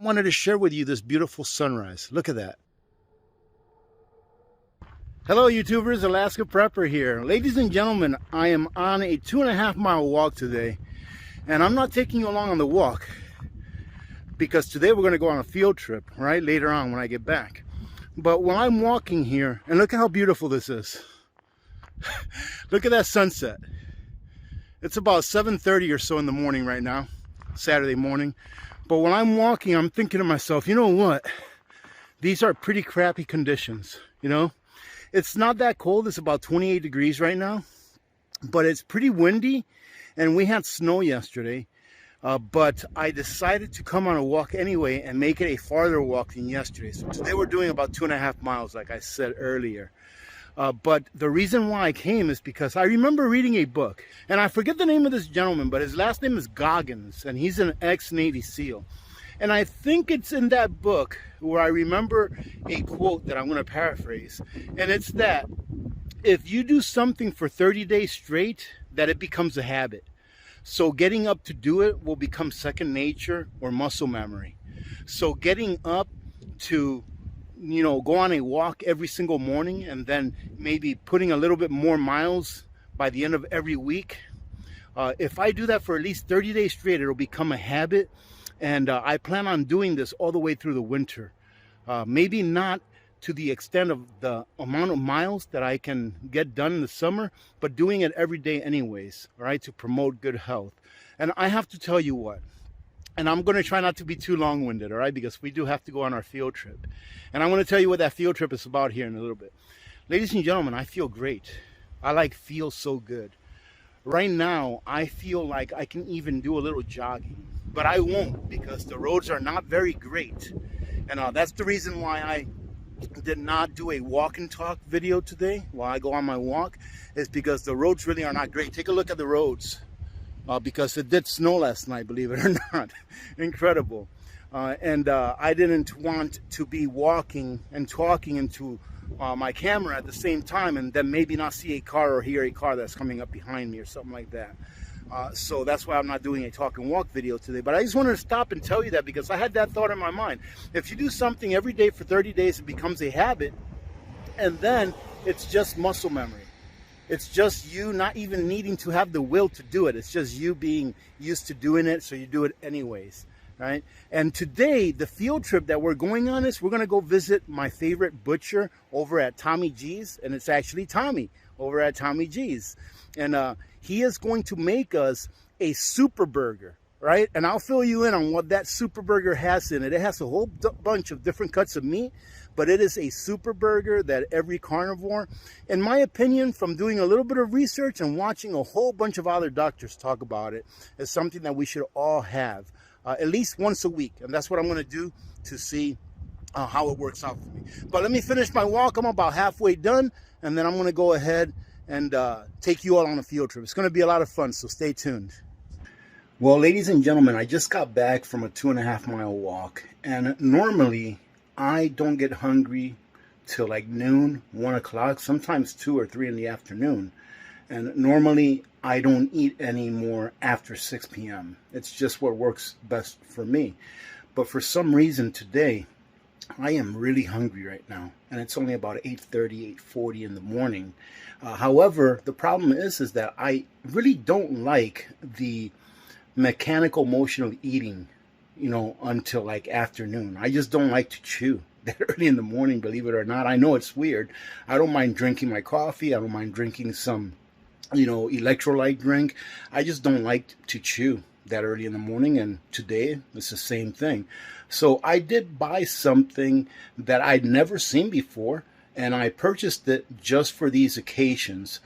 I wanted to share with you this beautiful sunrise. Look at that. Hello YouTubers, Alaska Prepper here. Ladies and gentlemen, I am on a 2.5 mile walk today. And I'm not taking you along on the walk because today we're going to go on a field trip, right? Later on when I get back. But when I'm walking here, and look at how beautiful this is. Look at that sunset. It's about 7:30 or so in the morning right now, Saturday morning. But when I'm walking, I'm thinking to myself, you know what? These are pretty crappy conditions, you know? It's not that cold. It's about 28 degrees right now, but it's pretty windy, and we had snow yesterday. But I decided to come on a walk anyway and make it a farther walk than yesterday. So today we're doing about 2.5 miles, like I said earlier. But the reason why I came is because I remember reading a book, and I forget the name of this gentleman, but his last name is Goggins, and he's an ex-Navy SEAL. And I think it's in that book where I remember a quote that I'm going to paraphrase, and it's that if you do something for 30 days straight, that it becomes a habit. So getting up to do it will become second nature or muscle memory. So getting up to, you know, go on a walk every single morning, and then maybe putting a little bit more miles by the end of every week. If I do that for at least 30 days straight, it'll become a habit. And I plan on doing this all the way through the winter. Maybe not to the extent of the amount of miles that I can get done in the summer, but doing it every day anyways, all right, to promote good health. And I have to tell you what, and I'm going to try not to be too long-winded, all right, because we do have to go on our field trip. And I'm going to tell you what that field trip is about here in a little bit. Ladies and gentlemen, I feel great. I feel so good. Right now, I feel like I can even do a little jogging, but I won't because the roads are not very great. And that's the reason why I did not do a walk and talk video today while I go on my walk, is because the roads really are not great. Take a look at the roads because it did snow last night, believe it or not. Incredible. And I didn't want to be walking and talking into my camera at the same time and then maybe not see a car or hear a car that's coming up behind me or something like that. So that's why I'm not doing a talk and walk video today. But I just wanted to stop and tell you that because I had that thought in my mind. If you do something every day for 30 days, it becomes a habit. And then it's just muscle memory. It's just you not even needing to have the will to do it. It's just you being used to doing it, so you do it anyways. Right? And today, the field trip that we're going on is we're going to go visit my favorite butcher over at Tommy G's. And it's actually Tommy over at Tommy G's. And he is going to make us a super burger, right? And I'll fill you in on what that super burger has in it. It has a whole bunch of different cuts of meat, but it is a super burger that every carnivore, in my opinion, from doing a little bit of research and watching a whole bunch of other doctors talk about it, is something that we should all have at least once a week. And that's what I'm going to do to see how it works out for me. But let me finish my walk. I'm about halfway done, and then I'm going to go ahead and take you all on a field trip. It's going to be a lot of fun, so stay tuned. Well, ladies and gentlemen, I just got back from a 2.5 mile walk, and normally I don't get hungry till like noon, 1 o'clock, sometimes 2 or 3 in the afternoon. And normally I don't eat anymore after 6 p.m. It's just what works best for me. But for some reason today, I am really hungry right now, and it's only about 8:30, 8:40 in the morning. However, the problem is that I really don't like the mechanical motion of eating, you know, until like afternoon. I just don't like to chew that early in the morning, believe it or not. I know it's weird. I don't mind drinking my coffee. I don't mind drinking some, you know, electrolyte drink. I just don't like to chew that early in the morning, and today it's the same thing. So I did buy something that I'd never seen before, and I purchased it just for these occasions.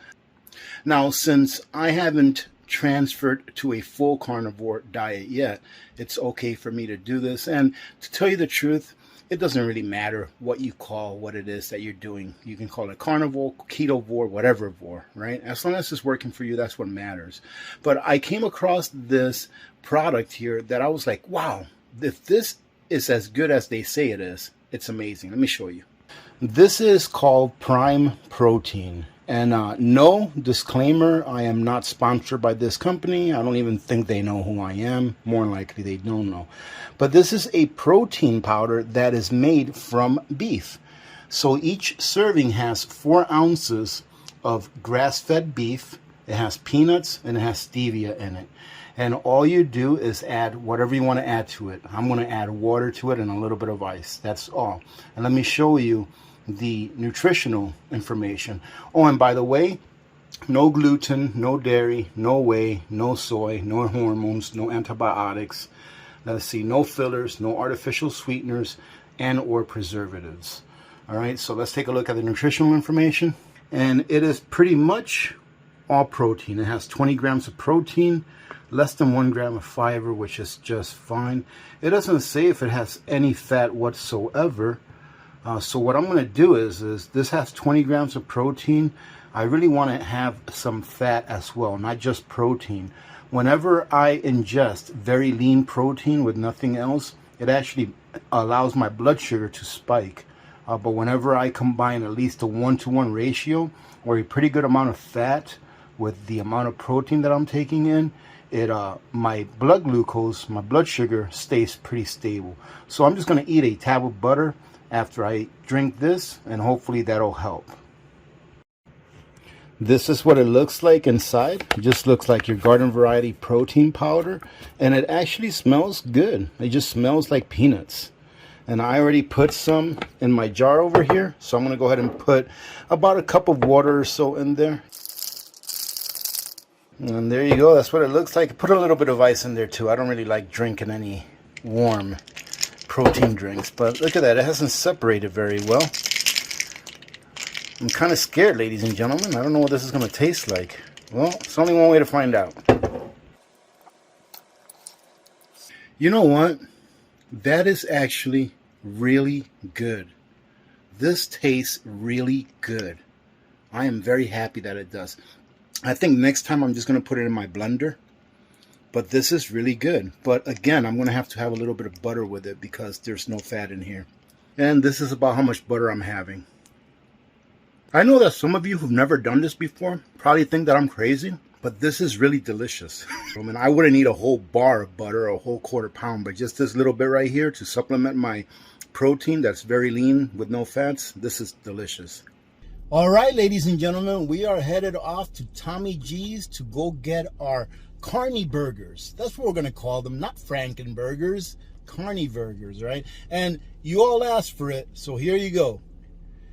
Now, since I haven't transferred to a full carnivore diet yet, it's okay for me to do this. And to tell you the truth, it doesn't really matter what you call what it is that you're doing. You can call it carnivore, ketovore, whatever-vor, right? As long as it's working for you, that's what matters. But I came across this product here that I was like, wow, if this is as good as they say it is, it's amazing. Let me show you. This is called Prime Protein. And no, disclaimer, I am not sponsored by this company. I don't even think they know who I am. More than likely they don't know. But this is a protein powder that is made from beef. So each serving has 4 ounces of grass-fed beef. It has peanuts and it has stevia in it. And all you do is add whatever you want to add to it. I'm going to add water to it and a little bit of ice. That's all. And let me show you the nutritional information. Oh, and by the way, no gluten, no dairy, no whey, no soy, no hormones, no antibiotics. Let's see, no fillers, no artificial sweeteners, and or preservatives. All right, so let's take a look at the nutritional information. And it is pretty much all protein. It has 20 grams of protein, less than 1 gram of fiber, which is just fine. It doesn't say if it has any fat whatsoever. So what I'm going to do is this has 20 grams of protein. I really want to have some fat as well, not just protein. Whenever I ingest very lean protein with nothing else, it actually allows my blood sugar to spike. But whenever I combine at least a 1-to-1 ratio or a pretty good amount of fat with the amount of protein that I'm taking in, my blood glucose, my blood sugar stays pretty stable. So I'm just going to eat a tab of butter after I drink this, and hopefully that'll help. This is what it looks like inside. It just looks like your garden variety protein powder, and it actually smells good. It just smells like peanuts. And I already put some in my jar over here, so I'm going to go ahead and put about a cup of water or so in there. And there you go. That's what it looks like. Put a little bit of ice in there too. I don't really like drinking any warm protein drinks, but look at that, it hasn't separated very well. I'm kind of scared, ladies and gentlemen. I don't know what this is going to taste like. Well, it's only one way to find out. You know what? That is actually really good. This tastes really good. I am very happy that it does. I think next time I'm just going to put it in my blender. But this is really good. But again, I'm going to have a little bit of butter with it because there's no fat in here. And this is about how much butter I'm having. I know that some of you who've never done this before probably think that I'm crazy, but this is really delicious. I mean, I wouldn't eat a whole bar of butter or a whole quarter pound, but just this little bit right here to supplement my protein that's very lean with no fats. This is delicious. All right, ladies and gentlemen, we are headed off to Tommy G's to go get our Carney burgers. That's what we're going to call them, not Franken burgers, Carney burgers, right? And you all asked for it, so here you go.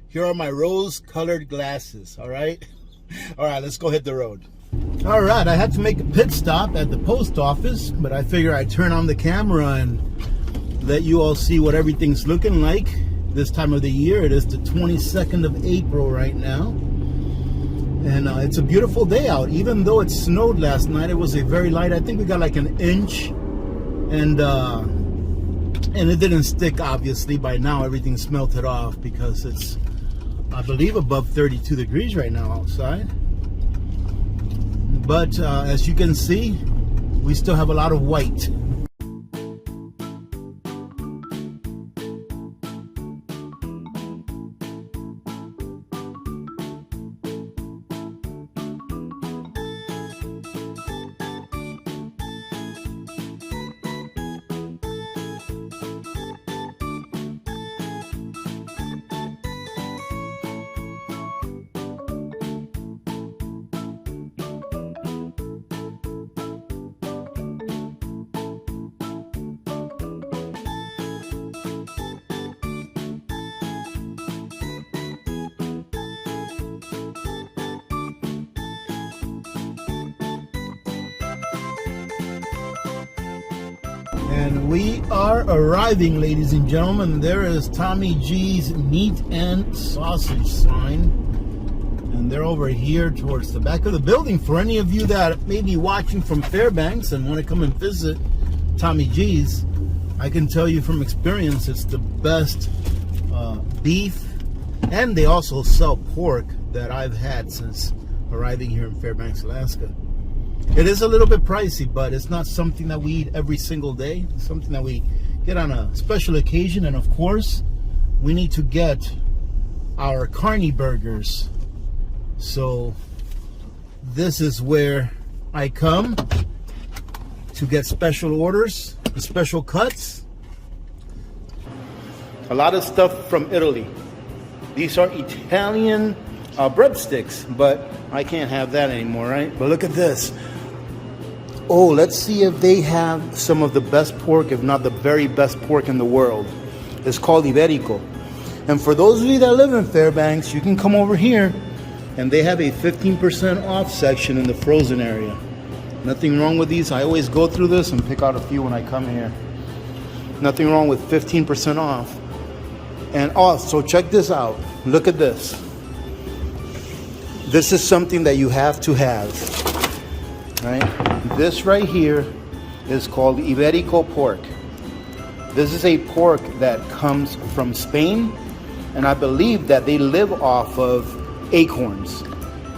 Here are my rose-colored glasses, all right? All right, let's go hit the road. All right, I had to make a pit stop at the post office, but I figure I'd turn on the camera and let you all see what everything's looking like this time of the year. It is the 22nd of April right now. And it's a beautiful day out. Even though it snowed last night, it was a very light. I think we got like an inch, and it didn't stick. Obviously, by now everything's melted off because it's, I believe, above 32 degrees right now outside. But as you can see, we still have a lot of white. And we are arriving, ladies and gentlemen. There is Tommy G's meat and sausage sign. And they're over here towards the back of the building. For any of you that may be watching from Fairbanks and want to come and visit Tommy G's, I can tell you from experience, it's the best beef. And they also sell pork that I've had since arriving here in Fairbanks, Alaska. It is a little bit pricey, but it's not something that we eat every single day. It's something that we get on a special occasion. And of course, we need to get our Carney burgers So this is where I come to get special orders, special cuts. A lot of stuff from Italy. These are Italian breadsticks, but I can't have that anymore, right? But look at this. Oh, let's see if they have some of the best pork, if not the very best pork in the world. It's called Iberico. And for those of you that live in Fairbanks, you can come over here and they have a 15% off section in the frozen area. Nothing wrong with these. I always go through this and pick out a few when I come here. Nothing wrong with 15% off. And so check this out. Look at this. This is something that you have to have, right? This right here is called Iberico pork. This is a pork that comes from Spain, and I believe that they live off of acorns.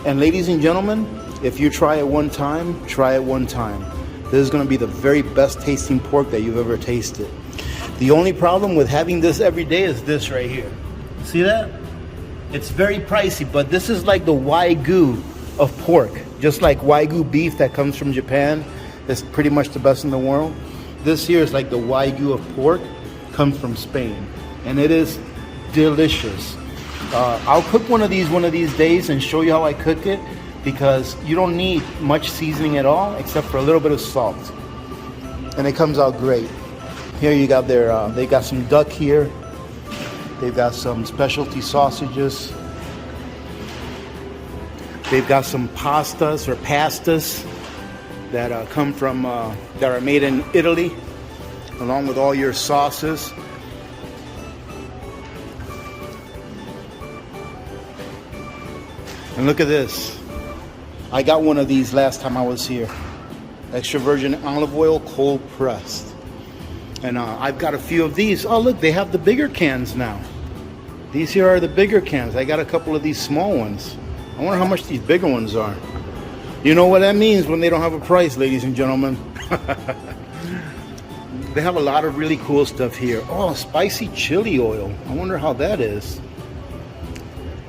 And ladies and gentlemen, if you try it one time, try it one time. This is going to be the very best tasting pork that you've ever tasted. The only problem with having this every day is this right here. See that? It's very pricey, but this is like the Wagyu of pork. Just like Wagyu beef that comes from Japan, it's pretty much the best in the world. This here is like the Wagyu of pork, comes from Spain, and it is delicious. I'll cook one of these days and show you how I cook it, because you don't need much seasoning at all except for a little bit of salt, and it comes out great. Here you got their, they got some duck here. They've got some specialty sausages. They've got some pastas that come from, that are made in Italy, along with all your sauces. And look at this. I got one of these last time I was here. Extra virgin olive oil, cold pressed. And I've got a few of these. Oh, look, they have the bigger cans now. These here are the bigger cans. I got a couple of these small ones. I wonder how much these bigger ones are. You know what that means when they don't have a price, ladies and gentlemen. They have a lot of really cool stuff here. Oh, spicy chili oil. I wonder how that is.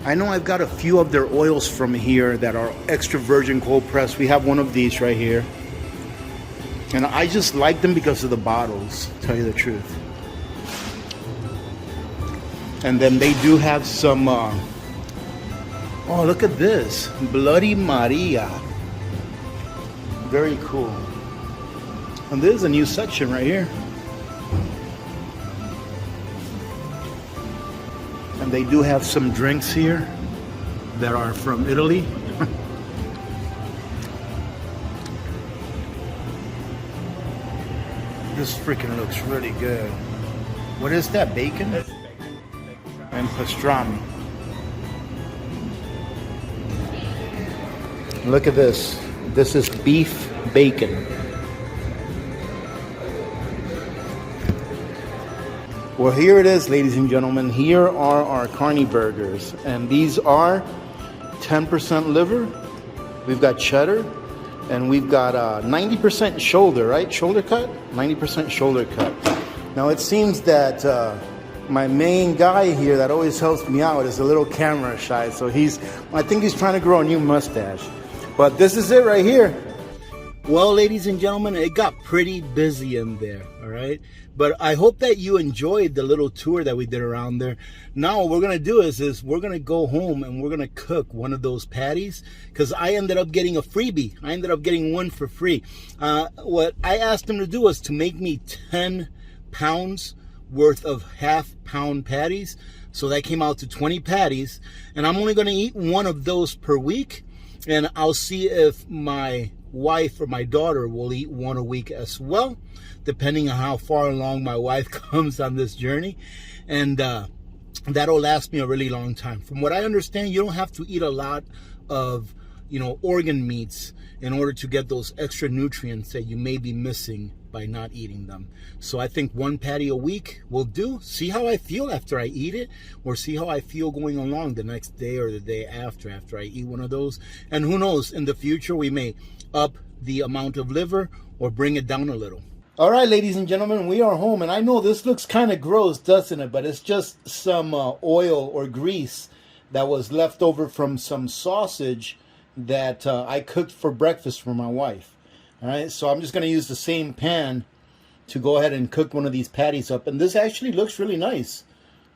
I know I've got a few of their oils from here that are extra virgin cold pressed. We have one of these right here. And I just like them because of the bottles, to tell you the truth. And then they do have some, oh, look at this. Bloody Maria. Very cool. And there's a new section right here. And they do have some drinks here that are from Italy. This freaking looks really good. What is that, bacon? That's bacon. And pastrami. Look at this. This is beef bacon. Well, here it is, ladies and gentlemen. Here are our carne burgers. And these are 10% liver. We've got cheddar. And we've got 90% shoulder, right? Shoulder cut? 90% shoulder cut. Now it seems that my main guy here that always helps me out is a little camera shy. So I think he's trying to grow a new mustache. But this is it right here. Well, ladies and gentlemen, it got pretty busy in there, all right? But I hope that you enjoyed the little tour that we did around there. Now what we're going to do is we're going to go home and we're going to cook one of those patties, because I ended up getting a freebie. I ended up getting one for free. What I asked them to do was to make me 10 pounds worth of half-pound patties. So that came out to 20 patties. And I'm only going to eat one of those per week. And I'll see if my wife or my daughter will eat one a week as well, depending on how far along my wife comes on this journey. And that'll last me a really long time. From what I understand, you don't have to eat a lot of, organ meats in order to get those extra nutrients that you may be missing by not eating them. So I think one patty a week will do. See how I feel after I eat it, or see how I feel going along the next day or the day after I eat one of those. And who knows, in the future we may up the amount of liver or bring it down a little. All right, ladies and gentlemen, we are home. And I know this looks kind of gross, doesn't it? But it's just some oil or grease that was left over from some sausage that I cooked for breakfast for my wife. All right, so I'm just going to use the same pan to go ahead and cook one of these patties up. And this actually looks really nice.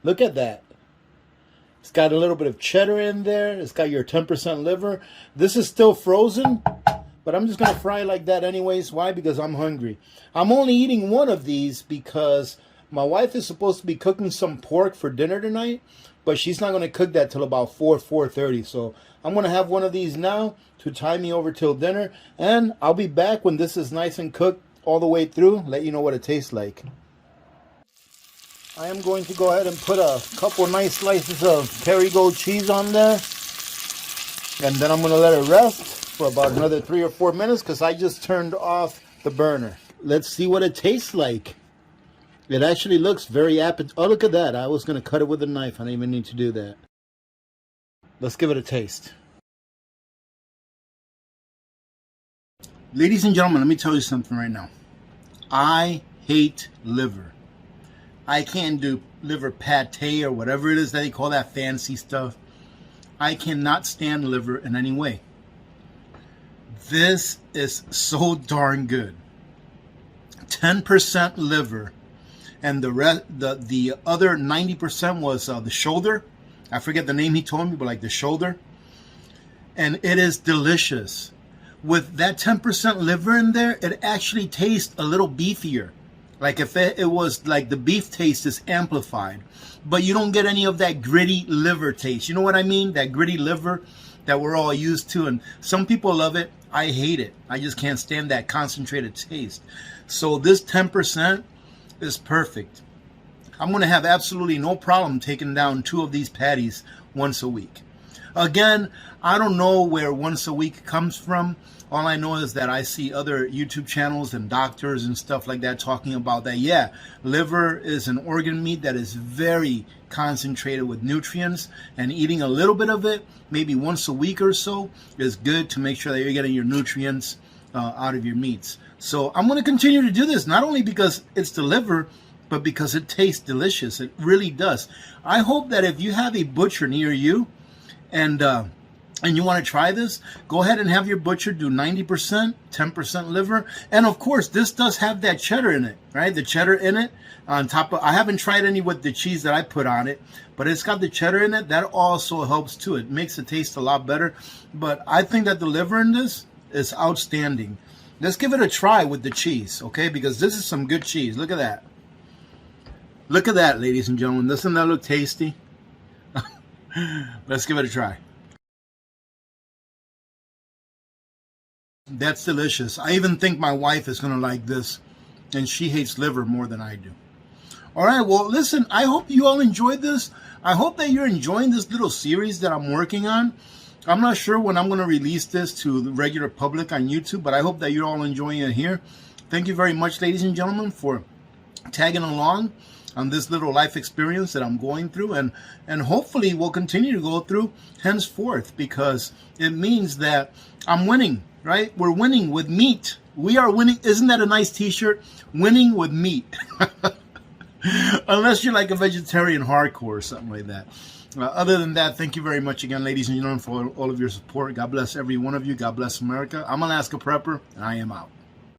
Look at that. It's got a little bit of cheddar in there. It's got your 10% liver. This is still frozen, but I'm just going to fry it like that anyways. Why? Because I'm hungry. I'm only eating one of these because my wife is supposed to be cooking some pork for dinner tonight, but she's not going to cook that till about 4:30. So I'm going to have one of these now to tie me over till dinner, and I'll be back when this is nice and cooked all the way through, let you know what it tastes like. I am going to go ahead and put a couple nice slices of Kerrygold cheese on there, and then I'm going to let it rest for about another 3 or 4 minutes because I just turned off the burner. Let's see what it tastes like. It actually looks very appetizing. Oh, look at that. I was going to cut it with a knife. I didn't even need to do that. Let's give it a taste. Ladies and gentlemen, let me tell you something right now. I hate liver. I can't do liver pate or whatever it is that they call that fancy stuff. I cannot stand liver in any way. This is so darn good. 10% liver, and the other 90% was the shoulder. I forget the name he told me, but like the shoulder. And it is delicious. With that 10% liver in there, it actually tastes a little beefier. Like if it was like the beef taste is amplified, but you don't get any of that gritty liver taste. You know what I mean? That gritty liver that we're all used to. And some people love it. I hate it. I just can't stand that concentrated taste. So this 10% is perfect. I'm going to have absolutely no problem taking down 2 of these patties once a week. Again, I don't know where once a week comes from. All I know is that I see other YouTube channels and doctors and stuff like that talking about that. Yeah, liver is an organ meat that is very concentrated with nutrients, and eating a little bit of it, maybe once a week or so, is good to make sure that you're getting your nutrients out of your meats. So I'm going to continue to do this, not only because it's the liver, but because it tastes delicious. It really does. I hope that if you have a butcher near you and you want to try this, go ahead and have your butcher do 90%, 10% liver. And of course, this does have that cheddar in it, right? The cheddar in it on top of, I haven't tried any with the cheese that I put on it, but it's got the cheddar in it. That also helps too. It makes it taste a lot better. But I think that the liver in this is outstanding. Let's give it a try with the cheese, okay? Because this is some good cheese. Look at that. Look at that, ladies and gentlemen. Doesn't that look tasty? Let's give it a try. That's delicious. I even think my wife is going to like this, and she hates liver more than I do. All right, well, listen, I hope you all enjoyed this. I hope that you're enjoying this little series that I'm working on. I'm not sure when I'm going to release this to the regular public on YouTube, but I hope that you're all enjoying it here. Thank you very much, ladies and gentlemen, for tagging along on this little life experience that I'm going through, and hopefully we'll continue to go through henceforth, because it means that I'm winning, right? We're winning with meat. We are winning. Isn't that a nice t-shirt? Winning with meat. Unless you're like a vegetarian hardcore or something like that. Other than that, thank you very much again, ladies and gentlemen, for all of your support. God bless every one of you. God bless America. I'm Alaska Prepper, and I am out.